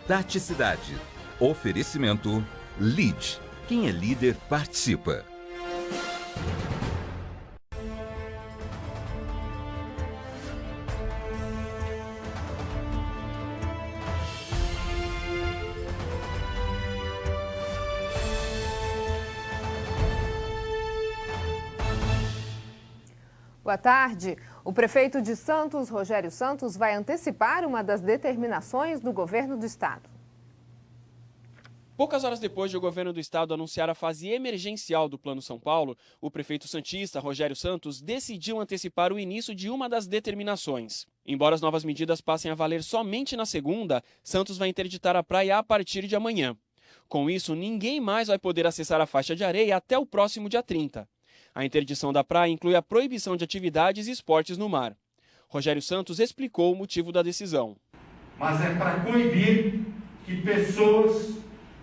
Taticidade. Oferecimento LEAD. Quem é líder participa. Boa tarde. O prefeito de Santos, Rogério Santos, vai antecipar uma das determinações do governo do estado. Poucas horas depois de o governo do estado anunciar a fase emergencial do Plano São Paulo, o prefeito santista, Rogério Santos, decidiu antecipar o início de uma das determinações. Embora as novas medidas passem a valer somente na segunda, Santos vai interditar a praia a partir de amanhã. Com isso, ninguém mais vai poder acessar a faixa de areia até o próximo dia 30. A interdição da praia inclui a proibição de atividades e esportes no mar. Rogério Santos explicou o motivo da decisão. Mas é para coibir que pessoas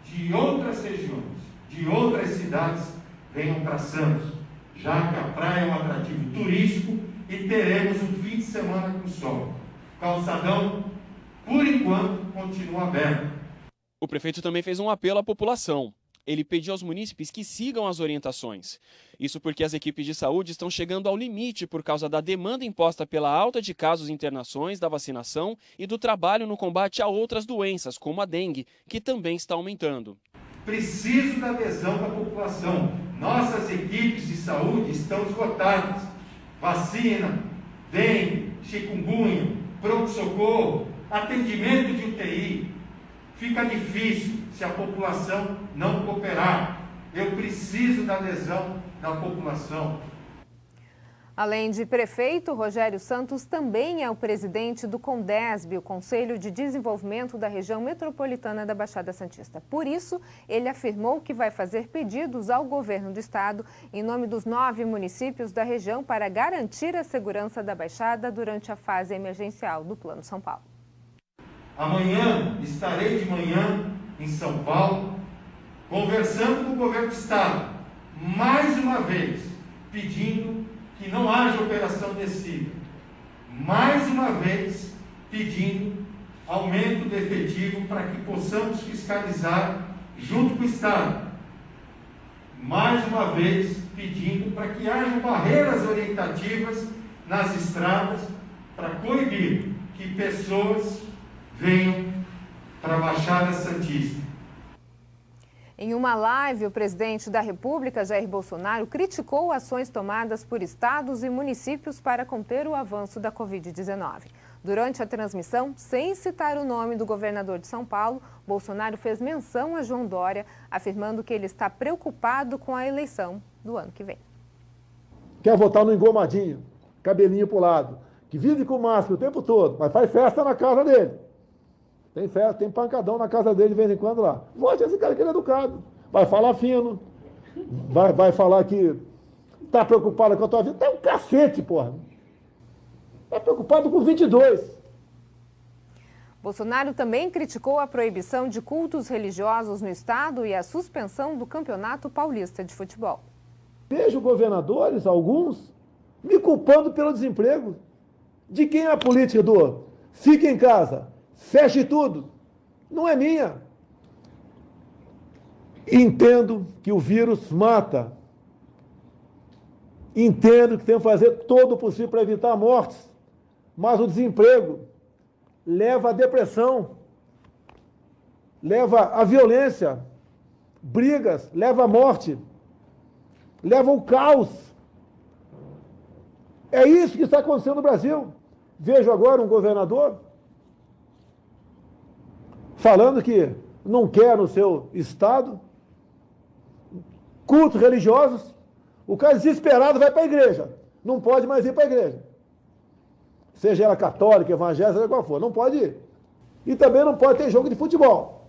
de outras regiões, de outras cidades, venham para Santos, já que a praia é um atrativo turístico e teremos um fim de semana com sol. O calçadão, por enquanto, continua aberto. O prefeito também fez um apelo à população. Ele pediu aos munícipes que sigam as orientações. Isso porque as equipes de saúde estão chegando ao limite por causa da demanda imposta pela alta de casos e internações, da vacinação e do trabalho no combate a outras doenças, como a dengue, que também está aumentando. Preciso da adesão da população. Nossas equipes de saúde estão esgotadas. Vacina, dengue, chikungunya, pronto-socorro, atendimento de UTI. Fica difícil se a população não cooperar. Eu preciso da adesão da população. Além de prefeito, Rogério Santos também é o presidente do CONDESB, o Conselho de Desenvolvimento da Região Metropolitana da Baixada Santista. Por isso, ele afirmou que vai fazer pedidos ao governo do estado em nome dos 9 municípios da região para garantir a segurança da Baixada durante a fase emergencial do Plano São Paulo. Amanhã, estarei de manhã em São Paulo, conversando com o governo do estado, mais uma vez, pedindo que não haja operação descida, mais uma vez, pedindo aumento de efetivo para que possamos fiscalizar junto com o estado, mais uma vez, pedindo para que haja barreiras orientativas nas estradas para coibir que pessoas venham para a Baixada Santista. Em uma live, o presidente da República, Jair Bolsonaro, criticou ações tomadas por estados e municípios para conter o avanço da Covid-19. Durante a transmissão, sem citar o nome do governador de São Paulo, Bolsonaro fez menção a João Dória, afirmando que ele está preocupado com a eleição do ano que vem. Quer votar no engomadinho, cabelinho pro lado, que vive com máscara o tempo todo, mas faz festa na casa dele. Tem festa, tem pancadão na casa dele de vez em quando lá. Vote esse cara que ele é educado. Vai falar fino. Vai falar que tá preocupado com a tua vida. Tá um cacete, porra. Tá preocupado com 22. Bolsonaro também criticou a proibição de cultos religiosos no estado e a suspensão do Campeonato Paulista de Futebol. Vejo governadores, alguns, me culpando pelo desemprego. De quem é a política do fique em casa? Feche tudo. Não é minha. Entendo que o vírus mata. Entendo que tem que fazer todo o possível para evitar mortes. Mas o desemprego leva à depressão, leva à violência, brigas, leva à morte, leva ao caos. É isso que está acontecendo no Brasil. Vejo agora um governador falando que não quer no seu estado cultos religiosos. O cara desesperado vai para a igreja. Não pode mais ir para a igreja. Seja ela católica, evangélica, seja qual for. Não pode ir. E também não pode ter jogo de futebol.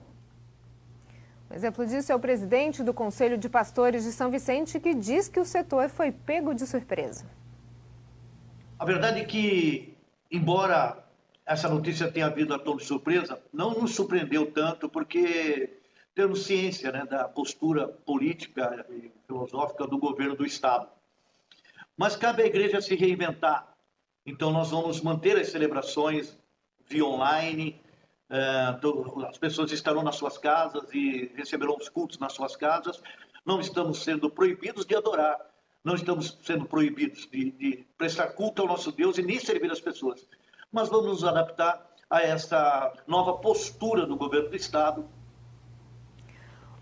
Um exemplo disso é o presidente do Conselho de Pastores de São Vicente, que diz que o setor foi pego de surpresa. A verdade é que, embora essa notícia tenha vindo a tom de surpresa, não nos surpreendeu tanto, porque temos ciência, né, da postura política e filosófica do governo do Estado. Mas cabe à igreja se reinventar. Então nós vamos manter as celebrações via online, As pessoas estarão nas suas casas e receberão os cultos nas suas casas. Não estamos sendo proibidos de adorar, não estamos sendo proibidos de prestar culto ao nosso Deus e nem servir as pessoas. Mas vamos nos adaptar a essa nova postura do governo do Estado.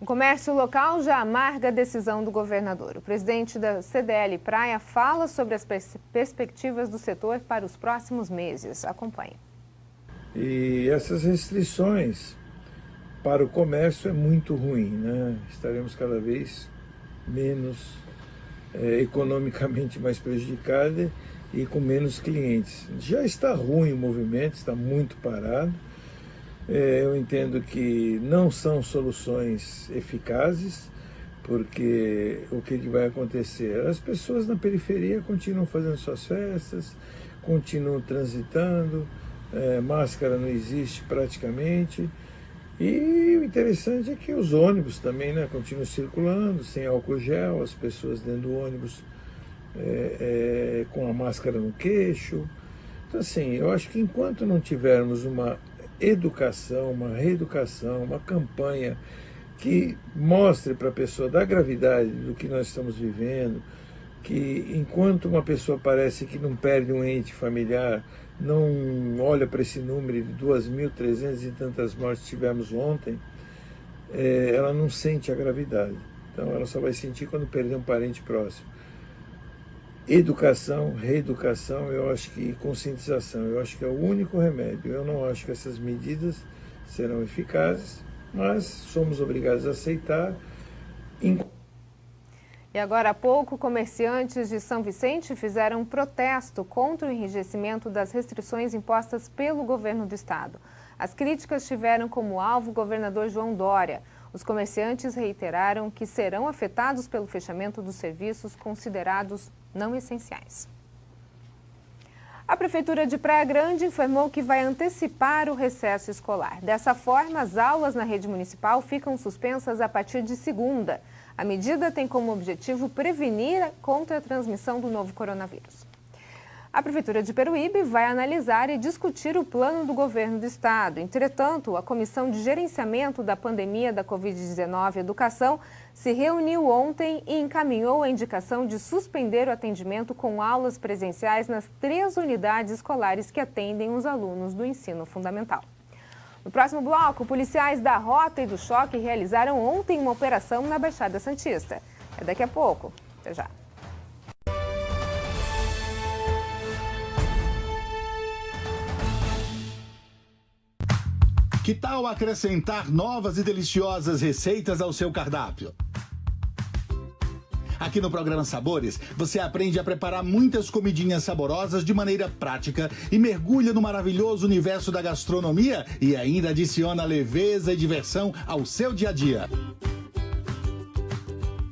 O comércio local já amarga a decisão do governador. O presidente da CDL Praia fala sobre as perspectivas do setor para os próximos meses. Acompanhe. E essas restrições para o comércio é muito ruim, né? Estaremos cada vez menos economicamente mais prejudicados e com menos clientes. Já está ruim o movimento, está muito parado. Eu entendo que não são soluções eficazes, porque o que vai acontecer? As pessoas na periferia continuam fazendo suas festas, continuam transitando, máscara não existe praticamente, e o interessante é que os ônibus também, né, continuam circulando, sem álcool gel, as pessoas dentro do ônibus com a máscara no queixo. Então, assim, eu acho que enquanto não tivermos uma educação, uma reeducação, uma campanha que mostre para a pessoa da gravidade do que nós estamos vivendo, que enquanto uma pessoa parece que não perde um ente familiar, não olha para esse número de 2.300 e tantas mortes que tivemos ontem, ela não sente a gravidade. Então ela só vai sentir quando perder um parente próximo. Educação, reeducação, eu acho que conscientização, eu acho que é o único remédio. Eu não acho que essas medidas serão eficazes, mas somos obrigados a aceitar. E agora há pouco, comerciantes de São Vicente fizeram um protesto contra o enrijecimento das restrições impostas pelo governo do estado. As críticas tiveram como alvo o governador João Dória. Os comerciantes reiteraram que serão afetados pelo fechamento dos serviços considerados não essenciais. A Prefeitura de Praia Grande informou que vai antecipar o recesso escolar. Dessa forma, as aulas na rede municipal ficam suspensas a partir de segunda. A medida tem como objetivo prevenir contra a transmissão do novo coronavírus. A Prefeitura de Peruíbe vai analisar e discutir o plano do governo do estado. Entretanto, a Comissão de Gerenciamento da Pandemia da Covid-19 Educação se reuniu ontem e encaminhou a indicação de suspender o atendimento com aulas presenciais nas 3 unidades escolares que atendem os alunos do ensino fundamental. No próximo bloco, policiais da Rota e do Choque realizaram ontem uma operação na Baixada Santista. É daqui a pouco. Até já. Que tal acrescentar novas e deliciosas receitas ao seu cardápio? Aqui no programa Sabores, você aprende a preparar muitas comidinhas saborosas de maneira prática e mergulha no maravilhoso universo da gastronomia e ainda adiciona leveza e diversão ao seu dia a dia.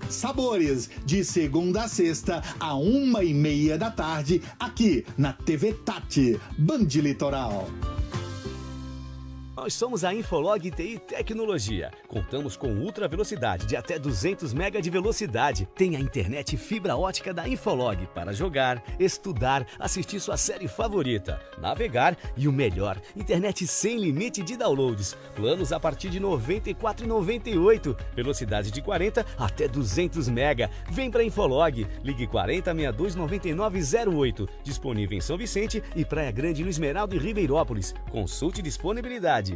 Sabores, de segunda a sexta, à 1h30 da tarde, aqui na TV Tati, Band Litoral. Nós somos a Infolog TI Tecnologia. Contamos com ultra velocidade de até 200 MB de velocidade. Tem a internet fibra ótica da Infolog para jogar, estudar, assistir sua série favorita, navegar e o melhor, internet sem limite de downloads. Planos a partir de R$ 94,98. Velocidade de 40 até 200 MB. Vem para Infolog. Ligue 4062-9908. Disponível em São Vicente e Praia Grande no Esmeralda e Ribeirópolis. Consulte disponibilidade.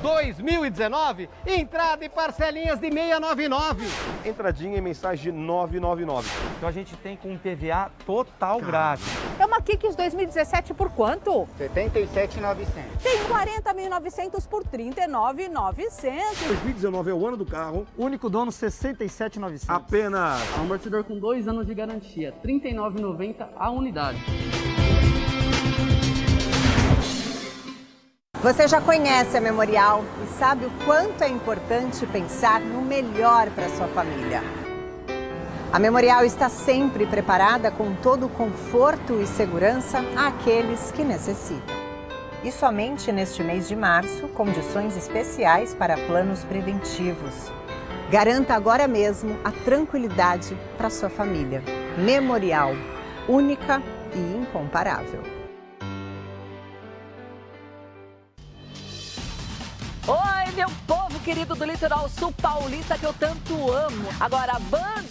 2019, entrada e parcelinhas de 699. Entradinha e mensagem de 999. Então a gente tem com um PVA total grátis. É uma Kicks 2017 por quanto? 77.900. Tem 40.900 por 39.900. 2019 é o ano do carro. Único dono 67.900. Apenas. Amortidor com 2 anos de garantia, 39,90 a unidade. Você já conhece a Memorial e sabe o quanto é importante pensar no melhor para sua família. A Memorial está sempre preparada com todo o conforto e segurança àqueles que necessitam. E somente neste mês de março, condições especiais para planos preventivos. Garanta agora mesmo a tranquilidade para sua família. Memorial, única e incomparável. Oi, meu povo querido do Litoral Sul paulista que eu tanto amo. Agora a Band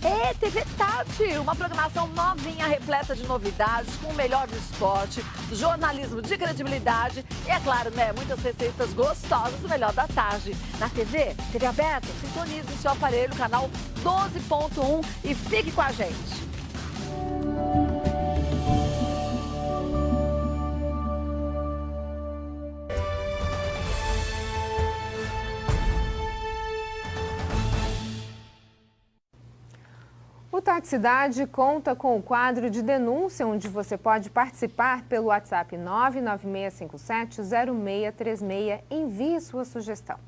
é TV Tarde, uma programação novinha, repleta de novidades, com o melhor do esporte, jornalismo de credibilidade e, é claro, né, muitas receitas gostosas do melhor da tarde. Na TV aberta, sintonize o seu aparelho, canal 12.1 e fique com a gente. O Taxicidade conta com o quadro de denúncia, onde você pode participar pelo WhatsApp 996570636. Envie sua sugestão.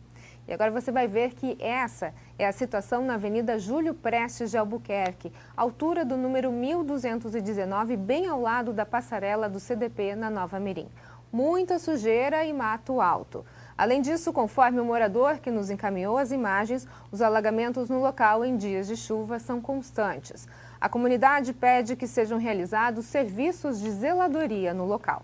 E agora você vai ver que essa é a situação na Avenida Júlio Prestes de Albuquerque, altura do número 1219, bem ao lado da passarela do CDP na Nova Mirim. Muita sujeira e mato alto. Além disso, conforme o morador que nos encaminhou as imagens, os alagamentos no local em dias de chuva são constantes. A comunidade pede que sejam realizados serviços de zeladoria no local.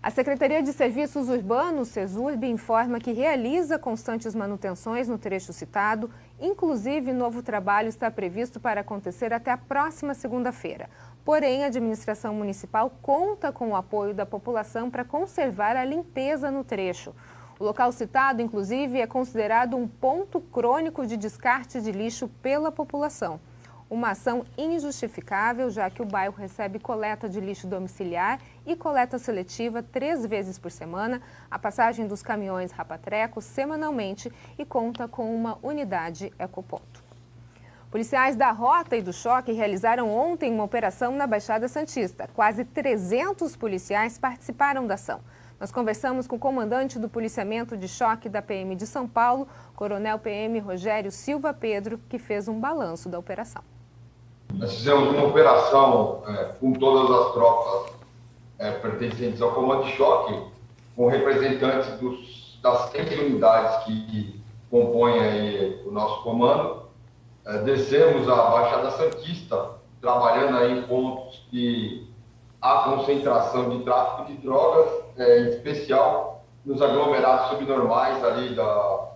A Secretaria de Serviços Urbanos, SESURB, informa que realiza constantes manutenções no trecho citado. Inclusive, novo trabalho está previsto para acontecer até a próxima segunda-feira. Porém, a administração municipal conta com o apoio da população para conservar a limpeza no trecho. O local citado, inclusive, é considerado um ponto crônico de descarte de lixo pela população. Uma ação injustificável, já que o bairro recebe coleta de lixo domiciliar e coleta seletiva 3 vezes por semana, a passagem dos caminhões Rapatrecos semanalmente e conta com uma unidade ecoponto. Policiais da Rota e do Choque realizaram ontem uma operação na Baixada Santista. Quase 300 policiais participaram da ação. Nós conversamos com o comandante do policiamento de choque da PM de São Paulo, Coronel PM Rogério Silva Pedro, que fez um balanço da operação. Nós fizemos uma operação com todas as tropas pertencentes ao comando de choque, com representantes das 100 unidades que compõem aí o nosso comando. Descemos a Baixada Santista, trabalhando aí em pontos que há concentração de tráfico de drogas, em especial nos aglomerados subnormais ali da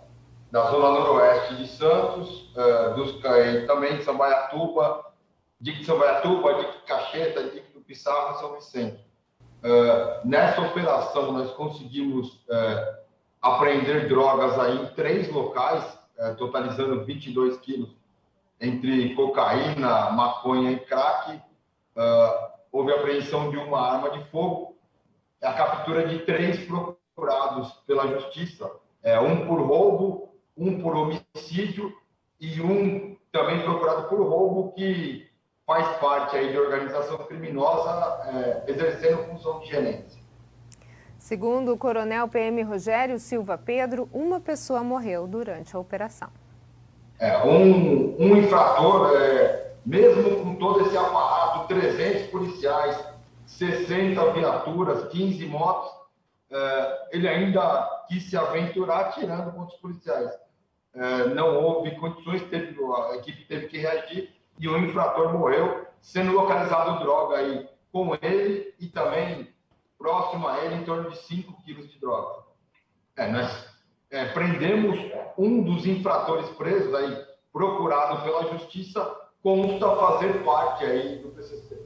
zona noroeste de Santos, também de Sambaiatuba, Dique de Sambaiatuba, Dique de Caxeta, Dique do Pissarra e São Vicente. Nessa operação, nós conseguimos apreender drogas aí em 3 locais, totalizando 22 quilos, entre cocaína, maconha e crack. Houve a apreensão de uma arma de fogo, a captura de 3 procurados pela Justiça, um por roubo, um por homicídio e um também procurado por roubo, que faz parte aí de organização criminosa, exercendo função de gerência. Segundo o Coronel PM Rogério Silva Pedro, uma pessoa morreu durante a operação. Um infrator, mesmo com todo esse aparato, 300 policiais, 60 viaturas, 15 motos, ele ainda quis se aventurar atirando contra os policiais. Não houve condições, a equipe teve que reagir e o infrator morreu, sendo localizado droga aí com ele e também próximo a ele em torno de 5 quilos de droga. Nós prendemos um dos infratores presos aí, procurado pela Justiça, consta fazer parte aí do PCC.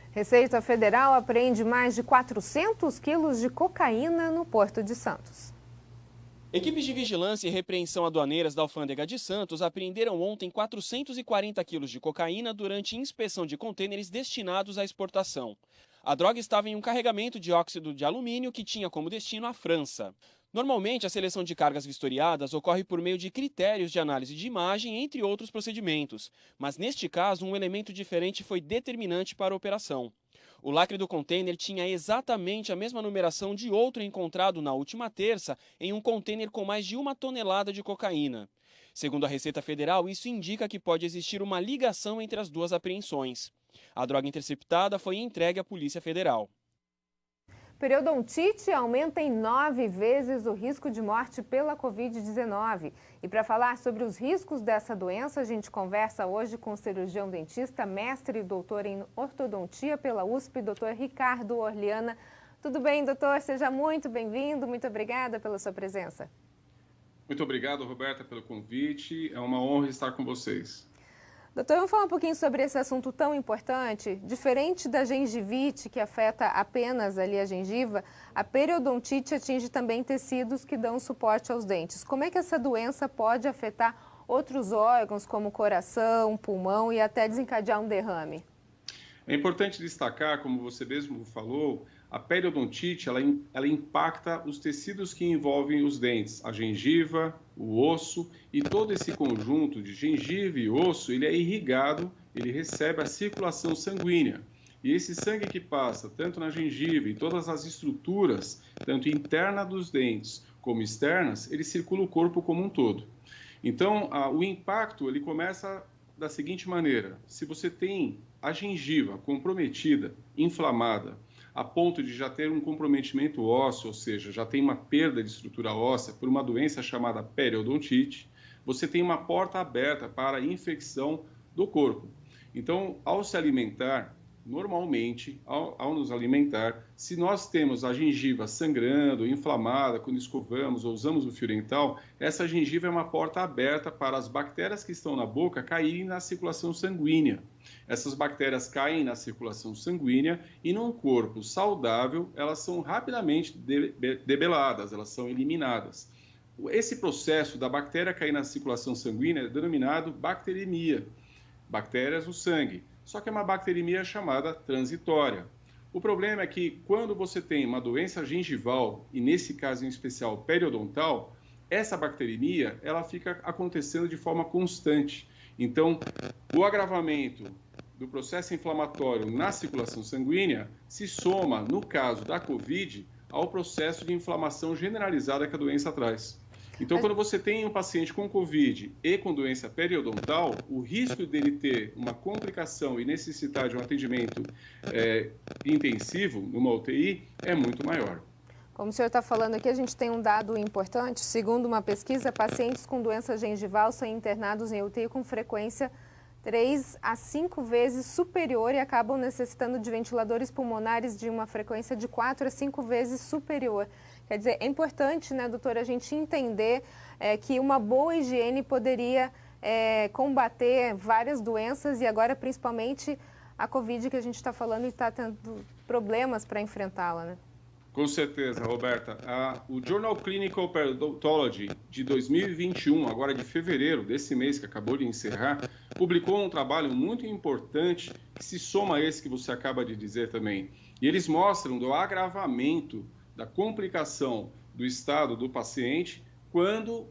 Receita Federal apreende mais de 400 quilos de cocaína no Porto de Santos. Equipes de vigilância e repreensão aduaneiras da Alfândega de Santos apreenderam ontem 440 quilos de cocaína durante inspeção de contêineres destinados à exportação. A droga estava em um carregamento de óxido de alumínio que tinha como destino a França. Normalmente, a seleção de cargas vistoriadas ocorre por meio de critérios de análise de imagem, entre outros procedimentos. Mas, neste caso, um elemento diferente foi determinante para a operação. O lacre do contêiner tinha exatamente a mesma numeração de outro encontrado na última terça em um contêiner com mais de 1 tonelada de cocaína. Segundo a Receita Federal, isso indica que pode existir uma ligação entre as duas apreensões. A droga interceptada foi entregue à Polícia Federal. Periodontite aumenta em 9 vezes o risco de morte pela Covid-19. E para falar sobre os riscos dessa doença, a gente conversa hoje com o cirurgião dentista, mestre e doutor em ortodontia pela USP, Dr. Ricardo Orliana. Tudo bem, doutor? Seja muito bem-vindo. Muito obrigada pela sua presença. Muito obrigado, Roberta, pelo convite. É uma honra estar com vocês. Doutor, vamos falar um pouquinho sobre esse assunto tão importante. Diferente da gengivite, que afeta apenas ali a gengiva, a periodontite atinge também tecidos que dão suporte aos dentes. Como é que essa doença pode afetar outros órgãos, como o coração, pulmão e até desencadear um derrame? É importante destacar, como você mesmo falou, a periodontite ela impacta os tecidos que envolvem os dentes, a gengiva, o osso, e todo esse conjunto de gengiva e osso, ele é irrigado, ele recebe a circulação sanguínea. E esse sangue que passa tanto na gengiva e todas as estruturas, tanto interna dos dentes como externas, ele circula o corpo como um todo. Então, o impacto ele começa da seguinte maneira: se você tem a gengiva comprometida, inflamada, a ponto de já ter um comprometimento ósseo, ou seja, já tem uma perda de estrutura óssea por uma doença chamada periodontite, você tem uma porta aberta para a infecção do corpo. Então, ao se alimentar, normalmente, ao nos alimentar, se nós temos a gengiva sangrando, inflamada, quando escovamos ou usamos o fio dental, essa gengiva é uma porta aberta para as bactérias que estão na boca caírem na circulação sanguínea. Essas bactérias caem na circulação sanguínea e num corpo saudável, elas são rapidamente debeladas, elas são eliminadas. Esse processo da bactéria cair na circulação sanguínea é denominado bacteremia, bactérias no sangue. Só que é uma bacteremia chamada transitória. O problema é que quando você tem uma doença gengival, e nesse caso em especial periodontal, essa bacteremia ela fica acontecendo de forma constante. Então, o agravamento do processo inflamatório na circulação sanguínea se soma, no caso da COVID, ao processo de inflamação generalizada que a doença traz. Então, quando você tem um paciente com COVID e com doença periodontal, o risco dele ter uma complicação e necessitar de um atendimento intensivo numa UTI é muito maior. Como o senhor está falando aqui, a gente tem um dado importante. Segundo uma pesquisa, pacientes com doença gengival são internados em UTI com frequência 3 a 5 vezes superior e acabam necessitando de ventiladores pulmonares de uma frequência de 4 a 5 vezes superior. Quer dizer, é importante, né, doutora, a gente entender que uma boa higiene poderia combater várias doenças e agora principalmente a Covid que a gente está falando e está tendo problemas para enfrentá-la, né? Com certeza, Roberta. O Journal Clinical Periodontology de 2021, agora de fevereiro desse mês que acabou de encerrar, publicou um trabalho muito importante que se soma a esse que você acaba de dizer também. E eles mostram do agravamento da complicação do estado do paciente quando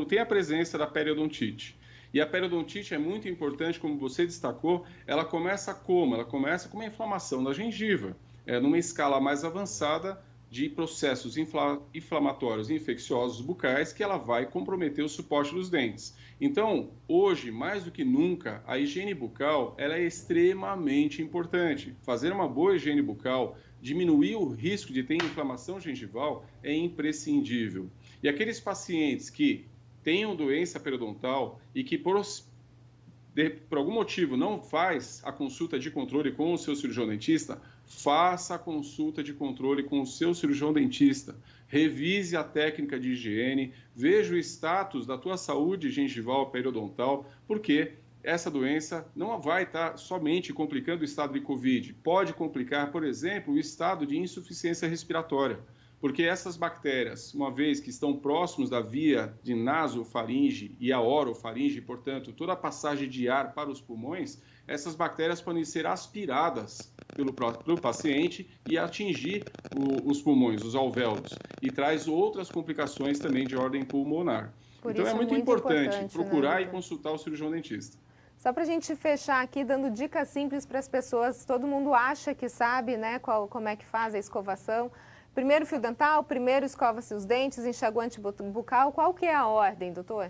tem a presença da periodontite. E a periodontite é muito importante, como você destacou, ela começa como? Ela começa com uma inflamação da gengiva, numa escala mais avançada de processos inflamatórios e infecciosos bucais que ela vai comprometer o suporte dos dentes. Então, hoje, mais do que nunca, a higiene bucal ela é extremamente importante. Fazer uma boa higiene bucal, diminuir o risco de ter inflamação gengival é imprescindível. E aqueles pacientes que tenham doença periodontal e que por algum motivo não faz a consulta de controle com o seu cirurgião dentista, faça a consulta de controle com o seu cirurgião dentista. Revise a técnica de higiene, veja o status da tua saúde gengival periodontal, porque essa doença não vai estar somente complicando o estado de COVID. Pode complicar, por exemplo, o estado de insuficiência respiratória. Porque essas bactérias, uma vez que estão próximos da via de nasofaringe e a orofaringe, portanto, toda a passagem de ar para os pulmões, essas bactérias podem ser aspiradas pelo paciente e atingir os pulmões, os alvéolos, e traz outras complicações também de ordem pulmonar. Então é muito importante procurar e consultar o cirurgião dentista. Só para a gente fechar aqui, dando dicas simples para as pessoas, todo mundo acha que sabe, né, como é que faz a escovação. Primeiro fio dental, primeiro escova-se os dentes, enxaguante bucal. Qual que é a ordem, doutor?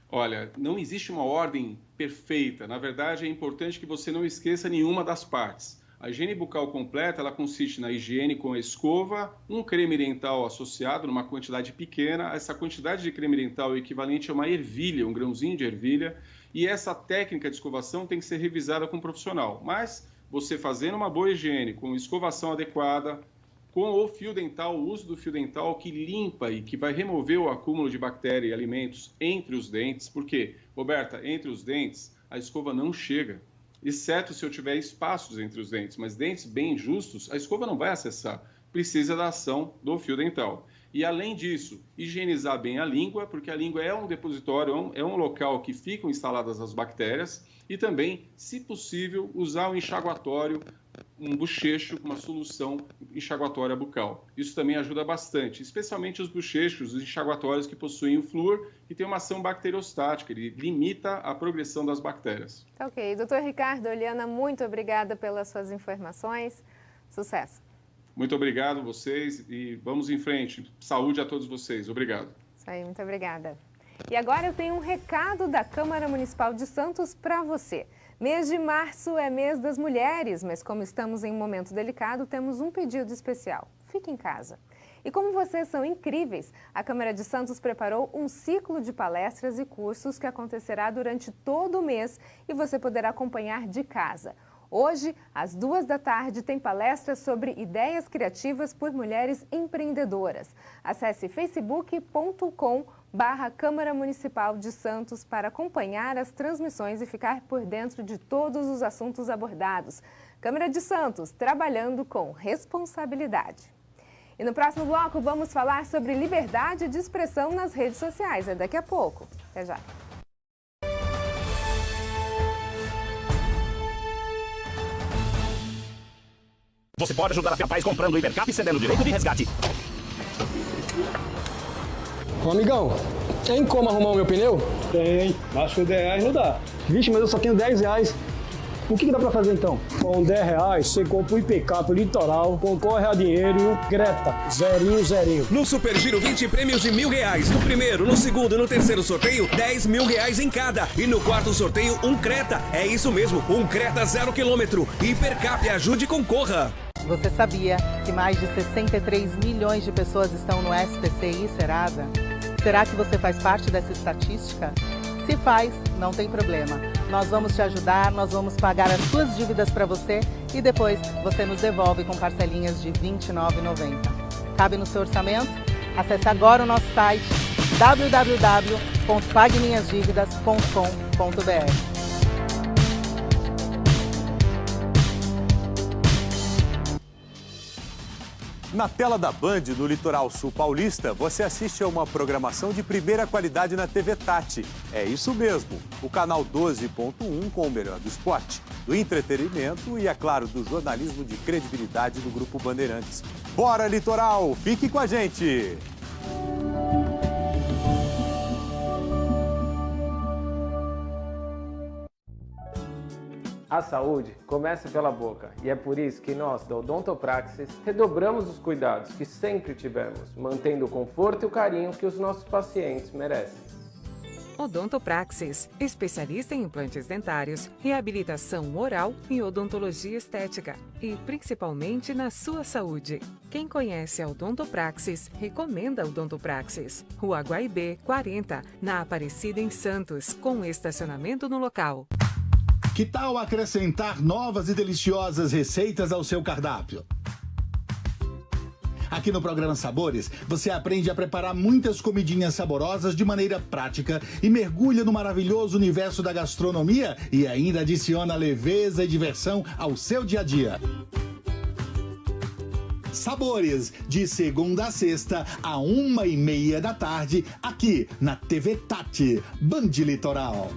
Olha, não existe uma ordem perfeita. Na verdade, é importante que você não esqueça nenhuma das partes. A higiene bucal completa, ela consiste na higiene com a escova, um creme dental associado numa quantidade pequena. Essa quantidade de creme dental é equivalente a uma ervilha, um grãozinho de ervilha. E essa técnica de escovação tem que ser revisada com um profissional. Mas você fazendo uma boa higiene, com escovação adequada, com o fio dental, o uso do fio dental que limpa e que vai remover o acúmulo de bactéria e alimentos entre os dentes. Por quê? Roberta, entre os dentes, a escova não chega, exceto se eu tiver espaços entre os dentes, mas dentes bem justos, a escova não vai acessar. Precisa da ação do fio dental. E, além disso, higienizar bem a língua, porque a língua é um depositório, é um local que ficam instaladas as bactérias, e também, se possível, usar um enxaguatório, um bochecho com uma solução enxaguatória bucal. Isso também ajuda bastante, especialmente os bochechos, os enxaguatórios que possuem o flúor, que tem uma ação bacteriostática, ele limita a progressão das bactérias. Tá ok. Doutor Ricardo, Oliana, muito obrigada pelas suas informações. Sucesso. Muito obrigado a vocês e vamos em frente. Saúde a todos vocês. Obrigado. Isso aí, muito obrigada. E agora eu tenho um recado da Câmara Municipal de Santos para você. Mês de março é mês das mulheres, mas como estamos em um momento delicado, temos um pedido especial. Fique em casa. E como vocês são incríveis, a Câmara de Santos preparou um ciclo de palestras e cursos que acontecerá durante todo o mês e você poderá acompanhar de casa. Hoje, às 14h, tem palestra sobre ideias criativas por mulheres empreendedoras. Acesse facebook.com/Câmara Municipal de Santos para acompanhar as transmissões e ficar por dentro de todos os assuntos abordados. Câmara de Santos, trabalhando com responsabilidade. E no próximo bloco vamos falar sobre liberdade de expressão nas redes sociais. É daqui a pouco. Até já. Você pode ajudar a Fiapaz comprando o Hipercap e cedendo o direito de resgate. Ô amigão, tem como arrumar o meu pneu? Tem, mas com 10 reais não dá. Vixe, mas eu só tenho 10 reais. O que dá pra fazer então? Com 10 reais, você compra o IPK pro litoral, concorre a dinheiro e o Creta, zerinho. No Super Giro 20 prêmios de R$1.000. No primeiro, no segundo e no terceiro sorteio, R$10.000 em cada. E no quarto sorteio, um Creta. É isso mesmo, um Creta 0 km. Hipercap, ajude e concorra. Você sabia que mais de 63 milhões de pessoas estão no SPCI Serasa? Será que você faz parte dessa estatística? Se faz, não tem problema. Nós vamos te ajudar, nós vamos pagar as suas dívidas para você e depois você nos devolve com parcelinhas de R$ 29,90. Cabe no seu orçamento? Acesse agora o nosso site www.pagueminhasdividas.com.br. Na tela da Band, no Litoral Sul Paulista, você assiste a uma programação de primeira qualidade na TV Tati. É isso mesmo, o canal 12.1 com o melhor do esporte, do entretenimento e, é claro, do jornalismo de credibilidade do Grupo Bandeirantes. Bora, Litoral! Fique com a gente! A saúde começa pela boca e é por isso que nós, da Odontopraxis, redobramos os cuidados que sempre tivemos, mantendo o conforto e o carinho que os nossos pacientes merecem. Odontopraxis, especialista em implantes dentários, reabilitação oral e odontologia estética, e principalmente na sua saúde. Quem conhece a Odontopraxis, recomenda a Odontopraxis. Rua Guaibê, 40, na Aparecida, em Santos, com estacionamento no local. Que tal acrescentar novas e deliciosas receitas ao seu cardápio? Aqui no programa Sabores, você aprende a preparar muitas comidinhas saborosas de maneira prática e mergulha no maravilhoso universo da gastronomia e ainda adiciona leveza e diversão ao seu dia a dia. Sabores, de segunda a sexta, à 13h30 aqui na TV Tati, Band Litoral.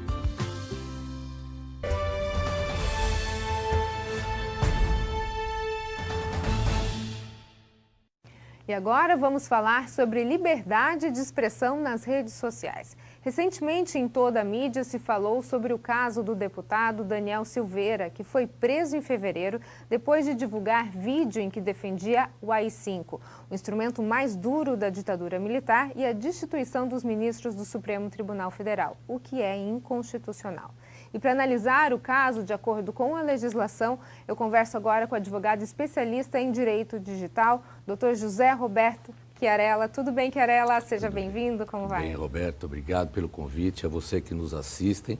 E agora vamos falar sobre liberdade de expressão nas redes sociais. Recentemente, em toda a mídia, se falou sobre o caso do deputado Daniel Silveira, que foi preso em fevereiro depois de divulgar vídeo em que defendia o AI-5, o instrumento mais duro da ditadura militar, e a destituição dos ministros do Supremo Tribunal Federal, o que é inconstitucional. E para analisar o caso de acordo com a legislação, eu converso agora com o advogado especialista em direito digital, Dr. José Roberto Chiarella. Tudo bem, Chiarella? Seja bem-vindo, como vai? Bem, Roberto, obrigado pelo convite, a você que nos assistem.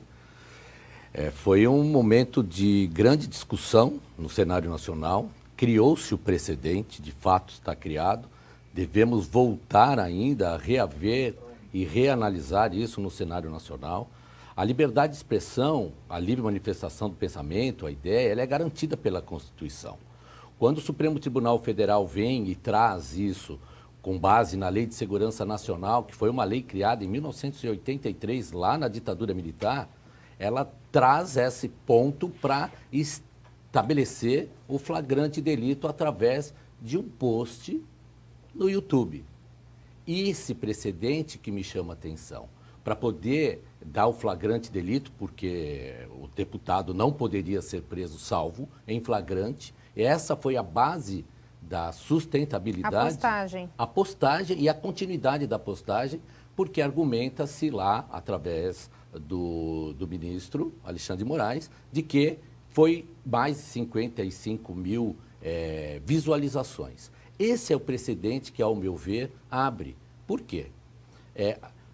Foi um momento de grande discussão no cenário nacional, criou-se o precedente, de fato está criado, devemos voltar ainda a reaver e reanalisar isso no cenário nacional. A liberdade de expressão, a livre manifestação do pensamento, a ideia, ela é garantida pela Constituição. Quando o Supremo Tribunal Federal vem e traz isso com base na Lei de Segurança Nacional, que foi uma lei criada em 1983, lá na ditadura militar, ela traz esse ponto para estabelecer o flagrante delito através de um post no YouTube. E esse precedente que me chama a atenção, para poder dar o flagrante delito, porque o deputado não poderia ser preso salvo em flagrante, essa foi a base da sustentabilidade. A postagem e a continuidade da postagem, porque argumenta-se lá, através do ministro Alexandre de Moraes, de que foi mais de 55 mil visualizações. Esse é o precedente que, ao meu ver, abre. Por quê?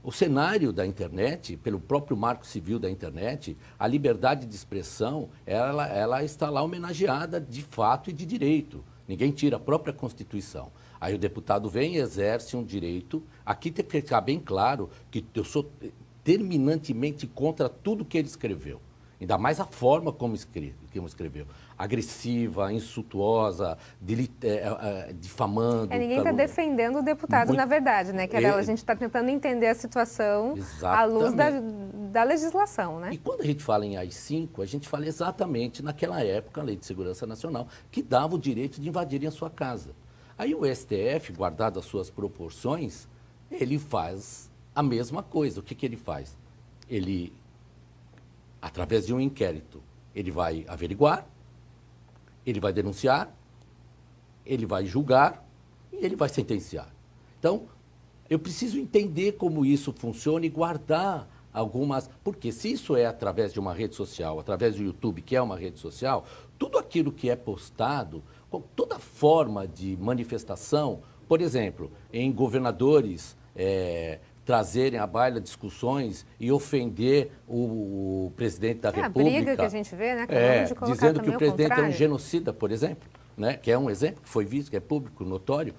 O cenário da internet, pelo próprio Marco Civil da internet, a liberdade de expressão, ela está lá homenageada de fato e de direito. Ninguém tira a própria Constituição. Aí o deputado vem e exerce um direito. Aqui tem que ficar bem claro que eu sou terminantemente contra tudo que ele escreveu. Ainda mais a forma como escreveu. Agressiva, insultuosa, difamando. Ninguém está defendendo o deputado, na verdade, né? A gente está tentando entender a situação à luz da legislação, né? E quando a gente fala em AI-5, a gente fala exatamente naquela época, a Lei de Segurança Nacional, que dava o direito de invadirem a sua casa. Aí o STF, guardado as suas proporções, ele faz a mesma coisa. O que ele faz? Ele, através de um inquérito, ele vai averiguar, ele vai denunciar, ele vai julgar e ele vai sentenciar. Então, eu preciso entender como isso funciona e guardar algumas... Porque se isso é através de uma rede social, através do YouTube, que é uma rede social, tudo aquilo que é postado, toda forma de manifestação, por exemplo, em governadores... trazerem à baila discussões e ofender o presidente da República. A briga que a gente vê, né? Dizendo que o presidente é um genocida, por exemplo, né? Que é um exemplo que foi visto, que é público, notório.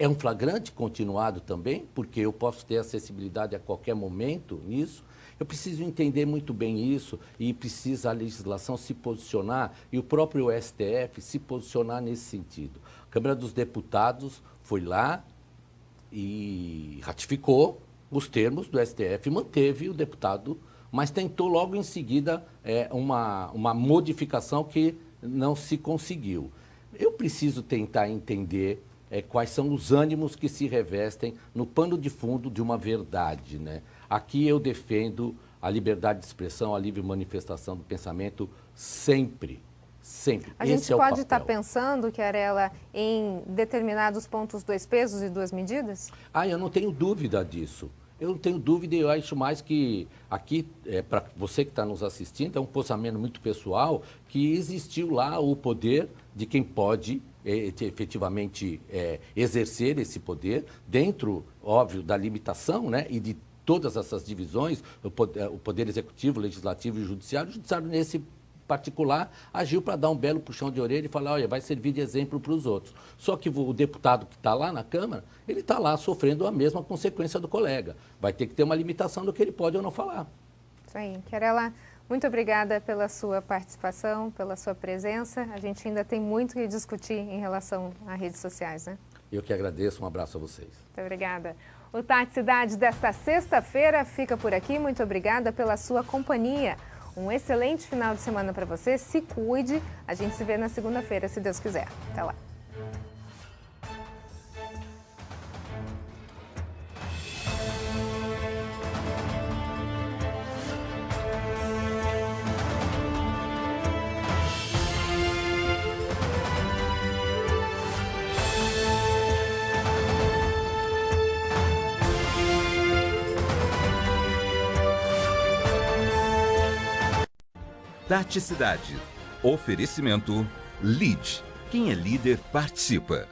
É um flagrante continuado também, porque eu posso ter acessibilidade a qualquer momento nisso. Eu preciso entender muito bem isso e precisa a legislação se posicionar e o próprio STF se posicionar nesse sentido. A Câmara dos Deputados foi lá e ratificou os termos do STF, manteve o deputado, mas tentou logo em seguida uma modificação que não se conseguiu. Eu preciso tentar entender quais são os ânimos que se revestem no pano de fundo de uma verdade, né? Aqui eu defendo a liberdade de expressão, a livre manifestação do pensamento sempre. Sempre. A gente pode estar pensando, Chiarella, em determinados pontos 2 pesos e 2 medidas? Eu não tenho dúvida disso. Eu não tenho dúvida e eu acho mais que aqui, para você que está nos assistindo, é um pensamento muito pessoal, que existiu lá o poder de quem pode efetivamente exercer esse poder, dentro, óbvio, da limitação, né, e de todas essas divisões, o poder executivo, legislativo e judiciário. O judiciário, nesse particular, agiu para dar um belo puxão de orelha e falar, olha, vai servir de exemplo para os outros. Só que o deputado que está lá na Câmara, ele está lá sofrendo a mesma consequência do colega. Vai ter que ter uma limitação do que ele pode ou não falar. Isso aí. Chiarella, muito obrigada pela sua participação, pela sua presença. A gente ainda tem muito que discutir em relação às redes sociais, né? Eu que agradeço. Um abraço a vocês. Muito obrigada. O Tati Cidade desta sexta-feira fica por aqui. Muito obrigada pela sua companhia. Um excelente final de semana para você. Se cuide. A gente se vê na segunda-feira, se Deus quiser. Até lá. Tati Cidade. Oferecimento LEAD. Quem é líder participa.